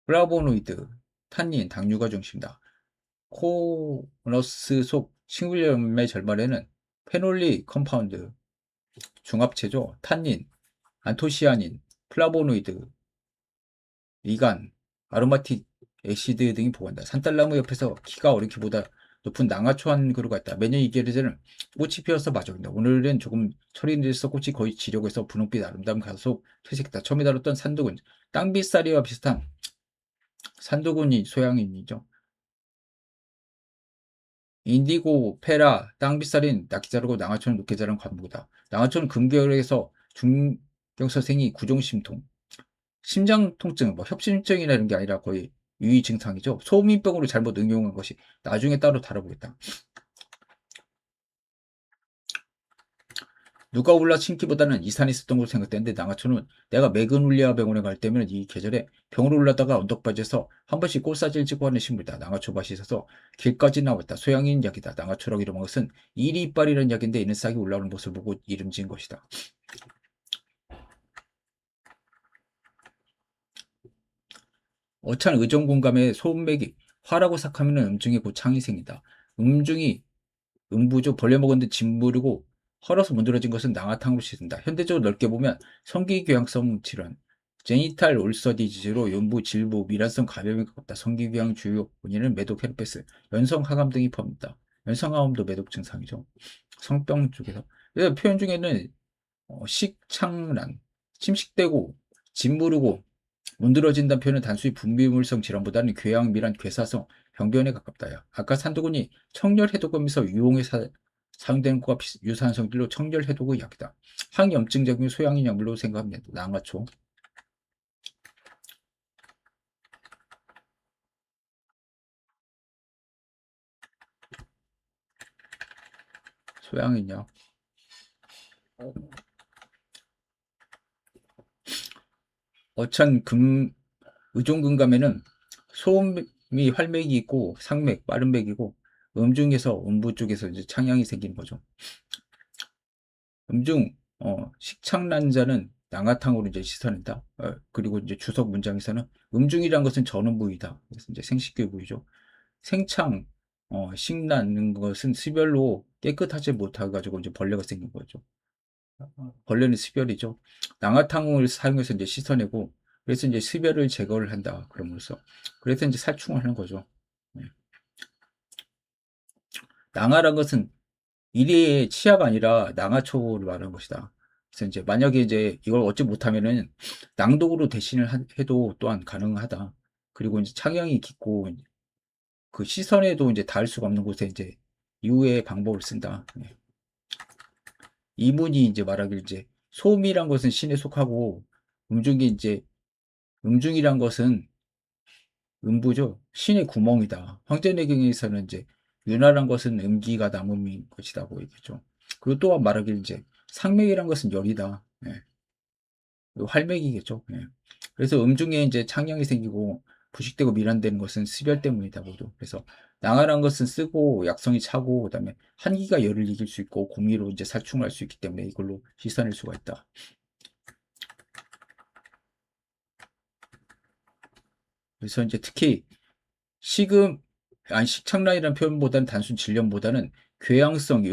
플라보노이드, 탄닌, 당류가 중심이다. 코너스 속 식물열매 절반에는 페놀리 컴파운드, 중합체죠. 탄닌, 안토시아닌, 플라보노이드, 리간, 아로마틱 애시드 등이 보고한다. 산딸나무 옆에서 키가 어렵기보다 높은 낭아초 한 그루가 있다. 매년 이 계절에는 꽃이 피어서 마저긴다. 오늘은 조금 철이 늦어서 꽃이 거의 지려고 해서 분홍빛 아름다운 가속 퇴색이다. 처음에 다뤘던 산두군, 땅빗사리와 비슷한 산두군이 소양인이죠. 인디고, 페라, 땅빗살인, 낙기자르고 낭아초는 높게 자란 과목이다. 낭아초는 금계열에서 중경서생이 구종심통, 심장 통증, 뭐 협심증이나 이런 게 아니라 거의 유의 증상이죠. 소음인병으로 잘못 응용한 것이 나중에 따로 다뤄보겠다. 누가 올라 신기보다는 이산이 있었던 걸로 생각되는데 낭아초는 내가 매그놀리아 병원에 갈 때면 이 계절에 병으로 올라다가 언덕바지에서 한 번씩 꽃사진을 찍고 하는 식물이다. 낭아초밭이 있어서 길까지 나왔다. 소양인 약이다. 낭아초라고 이름한 것은 이리 이빨이라는 약인데 이는 싹이 올라오는 모습을 보고 이름 지은 것이다. 어찬 의존공감의 소음맥이 화라고 삭하면 음중에 곧 창이 생긴다. 음중이 음부조 벌레 먹었는데 짓무르고 헐어서 문드러진 것은 낭아탕으로 씻는다. 현대적으로 넓게 보면 성기교양성 질환, 제니탈 울서 디지즈로 연부, 질부, 미란성 감염에 가깝다. 성기교양 주요 원인은 매독, 헤르페스, 연성하감 등이 포함된다. 연성하감도 매독 증상이죠. 성병 쪽에서. 그래서 표현 중에는 식창란, 침식되고, 짓무르고, 문드러진다는 표현은 단순히 분비물성 질환보다는 궤양밀환, 괴사성, 병변에 가깝다요. 아까 산도군이 청열해독하면서 유용에 사용되는 것과 유사한 성질로 청열해독의 약이다. 항염증적인 소양인 약물로 생각합니다. 낭아초. 소양인 약. 어찬 의존근감에는 소음이 활맥이 있고 상맥, 빠른 맥이고 음중에서 음부 쪽에서 이제 창양이 생기는 거죠. 음중 식창난자는 낭아탕으로 이제 씻어낸다. 그리고 이제 주석 문장에서는 음중이란 것은 전원 부위다. 그래서 이제 생식기 부위죠. 생창 식나는 것은 수별로 깨끗하지 못해가지고 이제 벌레가 생긴 거죠. 벌레는 수별이죠. 낭아탕을 사용해서 이제 씻어내고 그래서 이제 수별을 제거를 한다. 그러면서 그래서 이제 살충을 하는 거죠. 네. 낭아란 것은 일의 치아가 아니라 낭아초를 말하는 것이다. 그래서 이제 만약에 이제 이걸 얻지 못하면은 낭독으로 대신을 해도 또한 가능하다. 그리고 이제 창형이 깊고 그 시선에도 이제 닿을 수가 없는 곳에 이제 이후의 방법을 쓴다. 네. 이문이 이제 말하길 이제 소음이란 것은 신에 속하고 음중이 이제 음중이란 것은 음부죠. 신의 구멍이다. 황제내경에서는 이제 윤활한 것은 음기가 남음인 것이라고 얘기했죠. 그리고 또한 말하길 이제 상맥이란 것은 열이다. 예. 활맥이겠죠. 예. 그래서 음중에 이제 창량이 생기고 부식되고 밀환되는 것은 수별 때문이다 모두. 그래서 낭아란 것은 쓰고 약성이 차고 그다음에 한기가 열을 이길 수 있고 공기로 이제 살충을 할 수 있기 때문에 이걸로 씻어낼 수가 있다. 그래서 이제 특히 식음 아니 식창란이라는 표현보다는 단순 질염보다는 궤양성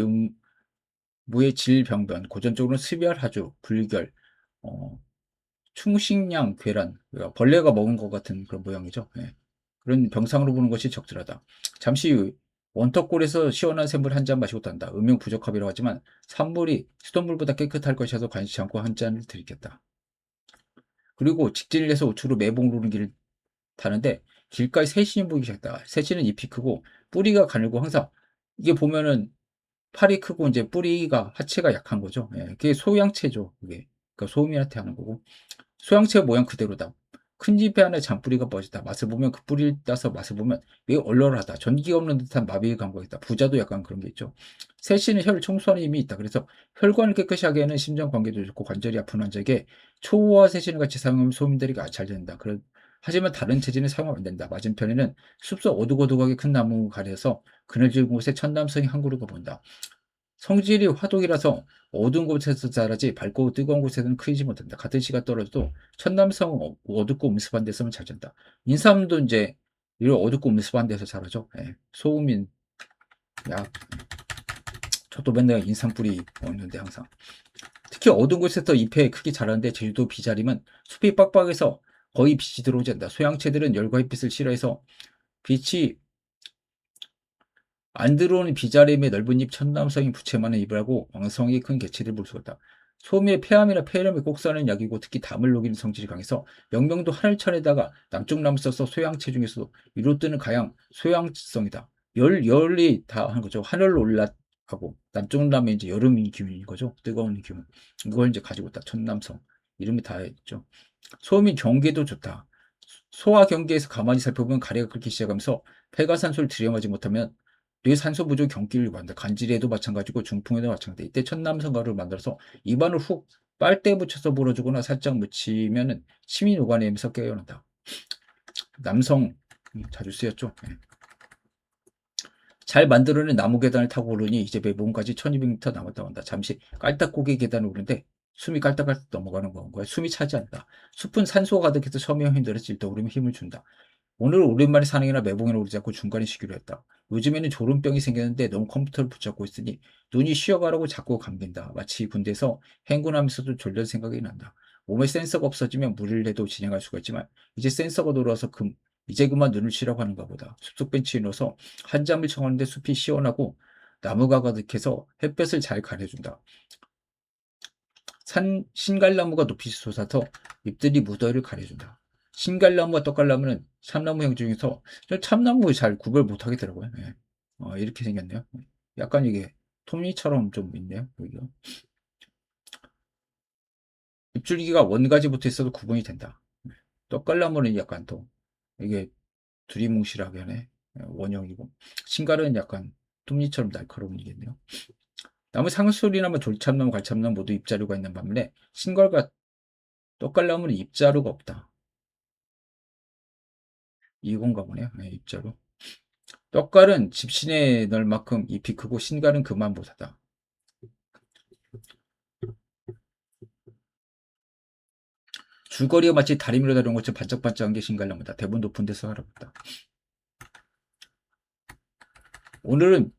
무의 질병변 고전적으로는 습열하주 불결 충식량 괴란 그러니까 벌레가 먹은 것 같은 그런 모양이죠. 예. 그런 병상으로 보는 것이 적절하다. 잠시 후 원턱골에서 시원한 샘물 한 잔 마시고 딴다. 음용 부적합이라고 하지만 산물이 수돗물보다 깨끗할 것이라서 관심치 않고 한 잔을 드리겠다. 그리고 직진을 해서 우측으로 매봉 오르는 길을 타는데 길가에 새신이 보이기 시작했다. 새신은 잎이 크고 뿌리가 가늘고 항상 이게 보면은 팔이 크고 이제 뿌리가 하체가 약한 거죠. 예, 그게 소양체죠. 그게 그러니까 소음이한테 하는 거고 소양체 모양 그대로다. 큰 잎에 하나 잔뿌리가 뻗었다. 맛을 보면 그 뿌리를 따서 맛을 보면 매우 얼얼하다. 전기가 없는 듯한 마비의 감각이 있다. 부자도 약간 그런 게 있죠. 셋시는 혈을 청소하는 힘이 있다. 그래서 혈관을 깨끗이 하게 하는 심장 관계도 좋고 관절이 아픈 환자에게 초호와 셋신을 같이 사용하면 소민들이 잘 된다. 하지만 다른 체질은 사용하면 안 된다. 맞은편에는 숲속 어둑어둑하게 큰 나무 가려서 그늘진 곳에 천남성이 한 그루가 본다. 성질이 화독이라서 어두운 곳에서 자라지 밝고 뜨거운 곳에서는 크지 못한다. 같은 시가 떨어져도 천남성은 어둡고 음습한 데서만 잘 잔다. 인삼도 이제 이런 어둡고 음습한 데서 자라죠. 예. 소음인 약 저도 맨날 인삼 뿌리 먹는데 항상. 특히 어두운 곳에서 잎에 크게 자라는데 제주도 비자림은 숲이 빡빡해서 거의 빛이 들어오지 않는다. 소양체들은 열과 햇빛을 싫어해서 빛이 안 들어오는 비자림의 넓은 잎 천남성이 부채만한 잎을 하고 왕성이 큰 개체를 볼 수가 있다. 소미의 폐암이나 폐렴에 꼭 쓰는 약이고 특히 담을 녹이는 성질이 강해서 영명도 하늘천에다가 남쪽 나무 써서 소양체 중에서도 위로 뜨는 가양 소양성이다. 열이 다 하는 거죠. 하늘로 올라가고 남쪽 나무에 이제 여름이 기운인 거죠. 뜨거운 기운. 이걸 이제 가지고 있다. 천남성. 이름이 다 있죠. 소음이 경계도 좋다. 소화 경계에서 가만히 살펴보면 가래가 끓기 시작하면서 폐가 산소를 들여마지 못하면 뇌산소 부족 경기를 유발한다. 간질에도 마찬가지고 중풍에도 마찬가지다. 이때 천남성 가루를 만들어서 입안을 훅 빨대에 묻혀서 불어주거나 살짝 묻히면은 침이 녹아내면서 깨어난다. 남성 자주 쓰였죠. 네. 잘 만들어낸 나무 계단을 타고 오르니 이제 매봉까지 1200m 남았다고 한다. 잠시 깔딱고개 계단을 오르는데 숨이 깔딱깔딱 넘어가는 건가요? 숨이 차지 않다. 숲은 산소가 가득해서 처음에 힘들었을 때 오르면 힘을 준다. 오늘 오랜만에 산행이나 매봉에 오르지 않고 중간에 쉬기로 했다. 요즘에는 졸음병이 생겼는데 너무 컴퓨터를 붙잡고 있으니 눈이 쉬어가라고 자꾸 감긴다. 마치 군대에서 행군하면서도 졸려 생각이 난다. 몸에 센서가 없어지면 무리를 해도 진행할 수가 있지만 이제 센서가 돌아와서 이제 그만 눈을 쉬라고 하는가 보다. 숲속 벤치에 누워서 한잠을 청하는데 숲이 시원하고 나무가 가득해서 햇볕을 잘 가려준다. 신갈나무가 높이 솟아서 잎들이 무더위를 가려준다. 신갈나무와 떡갈나무는 참나무형 중에서 참나무 잘 구별 못하겠더라고요. 예. 이렇게 생겼네요. 약간 이게 톱니처럼 좀 있네요. 여기가. 잎줄기가 원가지부터 있어도 구분이 된다. 떡갈나무는 약간 또 이게 두리뭉실하게 하네. 원형이고 신갈은 약간 톱니처럼 날카로운 이겠네요. 나무 상술이나 졸참나무, 갈참나무 모두 잎자루가 있는 반면에 신갈과 떡갈나무는 잎자루가 없다. 이건가 보네요. 네, 잎자루. 떡갈은 집신에 넣을 만큼 잎이 크고 신갈은 그만 못하다. 줄거리가 마치 다리미로 다룬 것처럼 반짝반짝한 게 신갈나무다. 대부분 높은 데서 살아봤다. 오늘은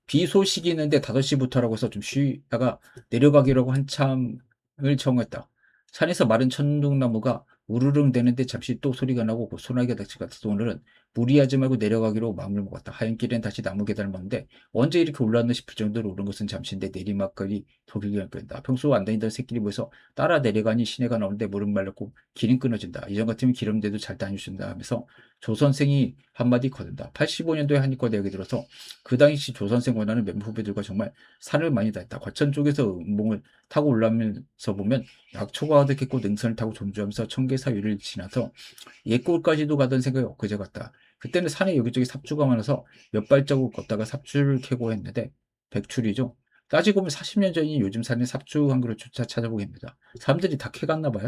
비 소식이 있는데 5시부터라고 해서 좀 쉬다가 내려가기로 한참을 정했다. 산에서 마른 천둥나무가 우르릉 대는데 잠시 또 소리가 나고 소나기가 닥칠 것 같아서 오늘은 무리하지 말고 내려가기로 마음을 먹었다. 하얀 길엔 다시 나무 계단을 먹는데 언제 이렇게 올랐나 싶을 정도로 오른 것은 잠시인데 내리막길이 더 길게 뻔했다. 평소 안 다니던 새끼리 모여서 따라 내려가니 시내가 나오는데 무릎 말랐고 길은 끊어진다. 이전 같으면 기름대도 잘 다니신다 하면서 조 선생이 한마디 거둔다. 85년도에 한의과대학에 들어서 그 당시 조 선생 원하는 멤버 후배들과 정말 산을 많이 다녔다. 과천 쪽에서 음봉을 타고 올라오면서 보면 약초가 가득했고 능선을 타고 존주하면서 청계사 위를 지나서 옛골까지도 가던 생각이 엊그제 같다. 그때는 산에 여기저기 삽주가 많아서 몇 발자국 걷다가 삽주를 캐고 했는데 백출이죠. 따지고 보면 40년 전이 요즘 산에 삽주 한 그릇조차 찾아보겠습니다. 사람들이 다 캐갔나 봐요.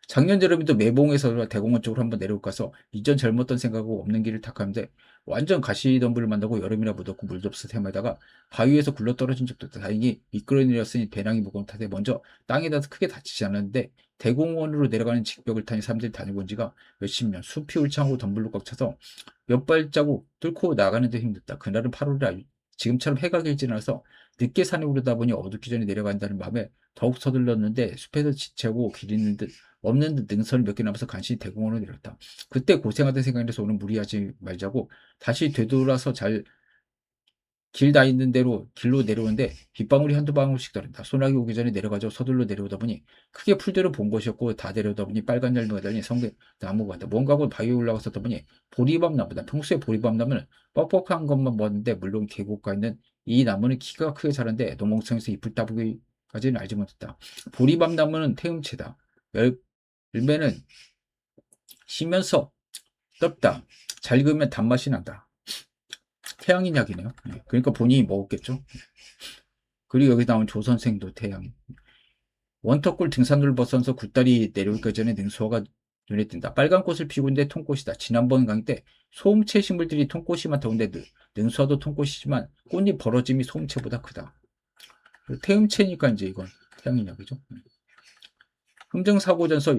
작년 여름에도 매봉에서 대공원 쪽으로 한번 내려올 가서 이전 젊었던 생각하고 없는 길을 탁하는데 완전 가시덤불을 만나고 여름이나 묻었고 물도 없어 헤매다가 바위에서 굴러 떨어진 적도 있다. 다행히 미끄러내렸으니 배낭이 무거운 탓에 먼저 땅에 닿아서 크게 다치지 않았는데 대공원으로 내려가는 직벽을 타니 사람들이 다니고 온 지가 몇십 년 숲이 울창하고 덤불로 꽉 차서 몇 발자국 뚫고 나가는데 힘들다. 그날은 8월이라 지금처럼 해가 길지는 않아서 늦게 산에 오르다 보니 어둡기 전에 내려간다는 마음에 더욱 서둘렀는데 숲에서 지체하고 길 있는 듯 없는 듯 능선을 몇 개 남아서 간신히 대공원으로 내렸다. 그때 고생하던 생각이 나서 오늘 무리하지 말자고 다시 되돌아서 잘 길 다 있는 대로 길로 내려오는데 빗방울이 한두 방울씩 떨어진다. 소나기 오기 전에 내려가지고 서둘러 내려오다 보니 크게 풀대로 본 것이었고 다 내려오다 보니 빨간 열매가 달린 성게 나무가 같다. 뭔가 하고 바위에 올라가서다 보니 보리밤 나무다. 평소에 보리밤 나무는 뻑뻑한 것만 보았는데 물론 계곡가 있는 이 나무는 키가 크게 자란데 노몽성에서 잎을 따보기까지는 알지 못했다. 보리밤 나무는 태음체다. 열매는 쉬면서 떴다. 잘 그으면 단맛이 난다. 태양인약이네요. 그러니까 본인이 먹었겠죠. 그리고 여기 나온 조선생도 태양. 원턱굴 등산로를 벗어서 굴다리 내려오기 전에 능수화가 눈에 띈다. 빨간 꽃을 피우고 있는데 통꽃이다. 지난번 강의 때 소음체 식물들이 통꽃이 많다고 했는데 능수화도 통꽃이지만 꽃잎 벌어짐이 소음체보다 크다. 태음체니까 이제 이건 태양인약이죠. 흠정사고전서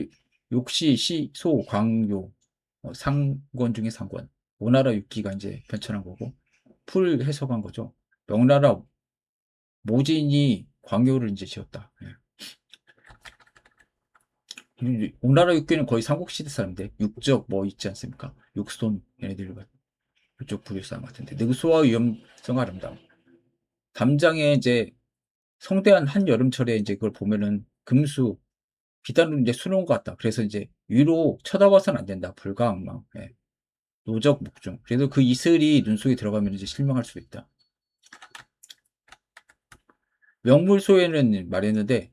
욕시, 시, 소, 광요, 상권 중에 상권. 오나라 육기가 이제 편찬한 거고, 풀 해석한 거죠. 명나라 모진이 광요를 이제 지었다. 오나라 육기는 거의 삼국시대 사람인데, 육적 뭐 있지 않습니까? 육손, 얘네들, 그쪽 부류 사람 같은데, 능수와 위험성 아름다움. 담장에 이제 성대한 한여름철에 이제 그걸 보면은 금수, 비단으로 이제 수놓은 것 같다. 그래서 이제 위로 쳐다봐서는 안 된다. 불가항망. 노적 목중. 그래도 그 이슬이 눈 속에 들어가면 이제 실명할 수도 있다. 명물소에는 말했는데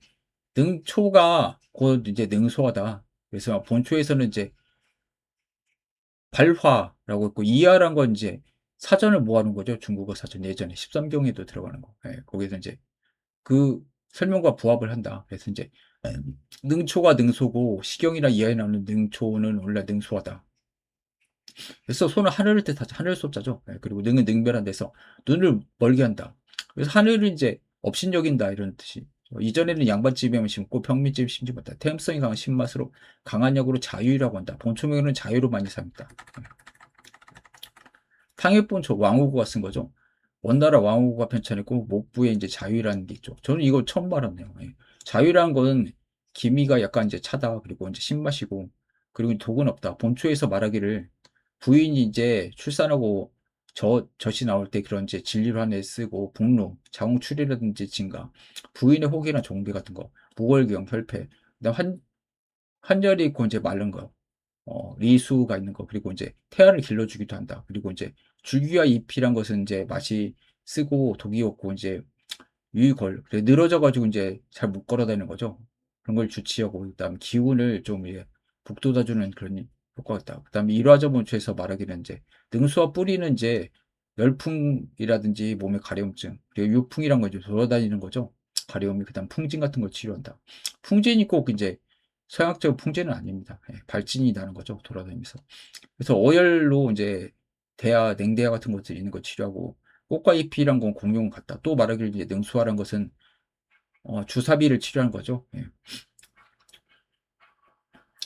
능초가 곧 이제 능소하다. 그래서 본초에서는 이제 발화라고 했고 이하란 건 이제 사전을 모아놓은 거죠. 중국어 사전 예전에 13경에도 들어가는 거. 거기서 이제 그 설명과 부합을 한다. 그래서 이제 능초가 능소고 시경이나 이하에 나오는 능초는 원래 능소하다. 그래서 소는 하늘을 뜻하죠. 하늘 소자죠. 그리고 능은 능멸한 데서 눈을 멀게 한다. 그래서 하늘을 이제 업신여긴다 이런 뜻이. 이전에는 양반집에만 심고 평민집에 심지 못다. 태음성이 강한 신맛으로 강한 약으로 자유라고 한다. 본초명은 자유로 많이 삽니다. 탕해본초 왕후구가 쓴 거죠. 원나라 왕후구가 편찬했고 목부에 이제 자유라는 게 있죠. 저는 이거 처음 알았네요. 자유라는 거는 기미가 약간 이제 차다. 그리고 이제 신맛이고 그리고 독은 없다. 본초에서 말하기를 부인이 이제 출산하고 젖이 나올 때 그런 이제 진리환에 쓰고 복루, 자궁출이라든지 증가, 부인의 혹이나 종비 같은 거, 무월경, 혈패, 그다음 환절이 있고 이제 마른 거, 리수가 있는 거, 그리고 이제 태아를 길러주기도 한다. 그리고 이제 줄기와 잎이란 것은 이제 맛이 쓰고 독이 없고 이제 유익걸, 그래 늘어져가지고 이제 잘 못 걸어다니는 거죠. 그런 걸 주치하고 그다음 기운을 좀 북돋아주는 그런 효과가 있다. 그다음에 일화적 원초에서 말하기는 이제 능수와 뿌리는 이제 열풍이라든지 몸의 가려움증, 그리고 유풍이란 거 이제 돌아다니는 거죠. 가려움이 그다음 풍진 같은 걸 치료한다. 풍진이 꼭 이제 서양적 풍진은 아닙니다. 발진이 나는 거죠. 돌아다니면서. 그래서 어열로 이제 대하, 냉대하 같은 것들이 있는 거 치료하고 꽃과 잎이란 건 공용 같다. 또 말하기를 이제 능수화란 것은 주사비를 치료하는 거죠.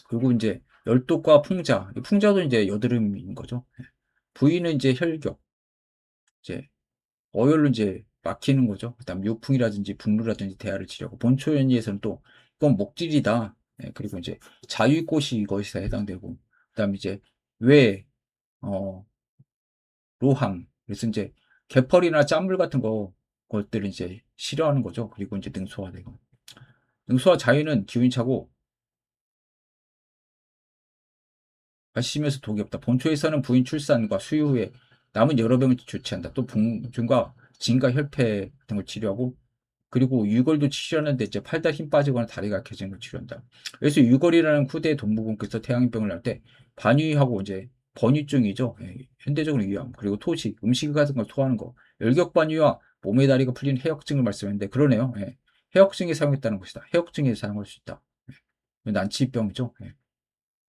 그리고 이제 열독과 풍자, 풍자도 이제 여드름인 거죠. 부위는 이제 혈격, 이제 어열로 이제 막히는 거죠. 그다음 유풍이라든지 분루라든지 대하를 치료하고 본초연이에서는 또 이건 목질이다. 그리고 이제 자유꽃이 이것에 해당되고 그다음 이제 외, 어, 로함. 그래서 이제 개펄이나 짠물 같은 것들을 이제 싫어하는 거죠. 그리고 이제 능소화되고. 능소화 자유는 기운차고 발시면서 독이 없다. 본초에서는 부인 출산과 수유 후에 남은 여러 병을 조치한다. 또 봉준과 진과 혈패 같은 걸 치료하고 그리고 유골도 치료하는데 이제 팔다리 힘 빠지거나 다리가 약해지는 걸 치료한다. 그래서 유골이라는 후대 동무분께서 태양병을 날 때 반유하고 이제 번유증이죠. 현대적으로 위암 그리고 토식, 음식 같은 걸 토하는 거, 열격반유와 몸의 다리가 풀리는 해역증을 말씀했는데 그러네요. 해역증에 사용했다는 것이다. 해역증에 사용할 수 있다. 난치병이죠.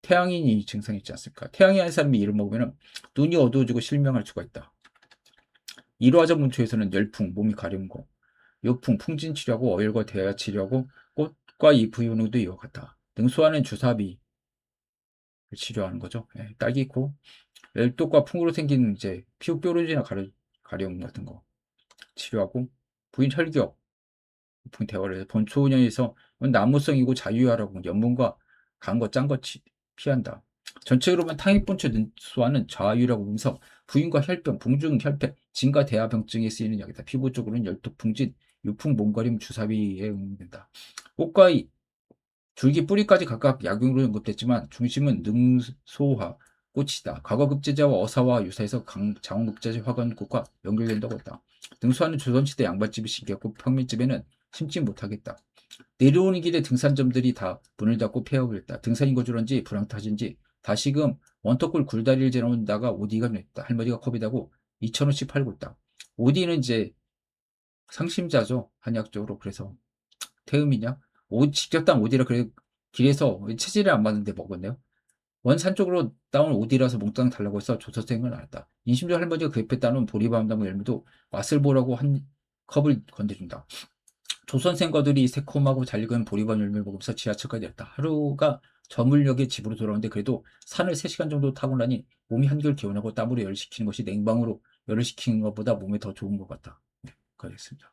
태양인이 증상이 있지 않습니까? 태양이 한 사람이 이를 먹으면 눈이 어두워지고 실명할 수가 있다. 일화적 문초에서는 열풍, 몸이 가려운 거, 역풍, 풍진 치료하고 어열과 대야 치료하고 꽃과 이 부유능도 이와 같다. 능수화는 주사비를 치료하는 거죠. 딸기코, 열독과 풍으로 생기는 이제 피부 뾰루지나 가려움 같은 거 치료하고 부인 혈격, 풍 대화를 해서 본초운영에서 나무성이고 자유화라고 연분과 간 거, 짠 거 피한다. 전체적으로 보면 탕익본초 능수화는 자유라고 보면서 부인과 혈병, 봉중, 혈패, 진과 대하병증에 쓰이는 약이다. 피부 쪽으로는 열독, 풍진, 유풍, 몸가림, 주사비에 응용된다. 꽃과 줄기 뿌리까지 각각 약용으로 언급됐지만 중심은 능소화, 꽃이다. 과거급제자와 어사와 유사해서 장원급제자 화관꽃과 연결된다고 했다. 능수화는 조선시대 양반집이 신기했고 평민집에는 심지 못하겠다. 내려오는 길에 등산점들이 다 문을 닫고 폐업을 했다. 등산인 거줄런지 불황 타진지 다시금 원터꿀 굴다리를 재놓다가 오디가 냈다. 할머니가 컵이 다고 2,000원씩 팔고 있다. 오디는 이제 상심자죠. 한약적으로. 그래서 태음이냐? 직접 딴 오디라 그래 길에서 체질이 안 맞는데 먹었네요. 원산 쪽으로 따온 오디라서 몽땅 달라고 해서 조선생은 알았다. 인심조 할머니가 그 옆에 따놓은 보리밤나무 열매도 맛을 보라고 한 컵을 건네준다. 조선생과들이 새콤하고 잘 익은 보리밤 열매를 먹으면서 지하철까지 내렸다. 하루가 저물녘에 집으로 돌아오는데 그래도 산을 3시간 정도 타고 나니 몸이 한결 개운하고 땀으로 열을 식히는 것이 냉방으로 열을 식히는 것보다 몸에 더 좋은 것 같다. 네, 그랬습니다.